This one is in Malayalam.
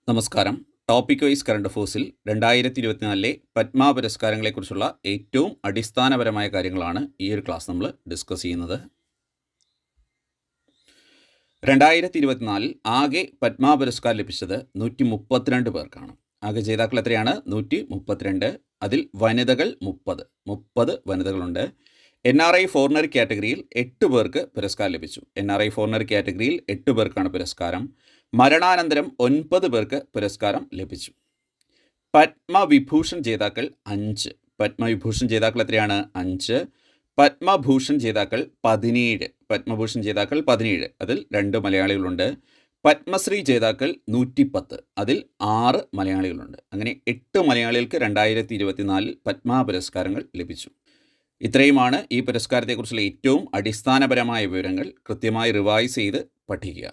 നമസ്കാരം. ടോപ്പിക് വൈസ് കറണ്ട് അഫേഴ്സിൽ 2024 പത്മ പുരസ്കാരങ്ങളെക്കുറിച്ചുള്ള ഏറ്റവും അടിസ്ഥാനപരമായ കാര്യങ്ങളാണ് ഈ ഒരു ക്ലാസ് നമ്മൾ ഡിസ്കസ് ചെയ്യുന്നത്. 2024 ആകെ പത്മ പുരസ്കാരം ലഭിച്ചത് 132 പേർക്കാണ്. ആകെ ജേതാക്കൾ എത്രയാണ്? 132. അതിൽ വനിതകൾ 30 വനിതകളുണ്ട്. NRI ഫോറിനർ കാറ്റഗറിയിൽ 8 പേർക്ക് പുരസ്കാരം ലഭിച്ചു. NRI ഫോറിനർ കാറ്റഗറിയിൽ 8 പേർക്കാണ് പുരസ്കാരം. മരണാനന്തരം 9 പേർക്ക് പുരസ്കാരം ലഭിച്ചു. പത്മവിഭൂഷൺ ജേതാക്കൾ 5. പത്മവിഭൂഷൺ ജേതാക്കൾ എത്രയാണ്? 5. പത്മഭൂഷൺ ജേതാക്കൾ 17. പത്മഭൂഷൺ ജേതാക്കൾ 17. അതിൽ 2 മലയാളികളുണ്ട്. പത്മശ്രീ ജേതാക്കൾ 110. അതിൽ 6 മലയാളികളുണ്ട്. അങ്ങനെ 8 മലയാളികൾക്ക് 2024 പത്മ പുരസ്കാരങ്ങൾ ലഭിച്ചു. ഇത്രയുമാണ് ഈ പുരസ്കാരത്തെക്കുറിച്ചുള്ള ഏറ്റവും അടിസ്ഥാനപരമായ വിവരങ്ങൾ. കൃത്യമായി റിവൈസ് ചെയ്ത് പഠിക്കുക.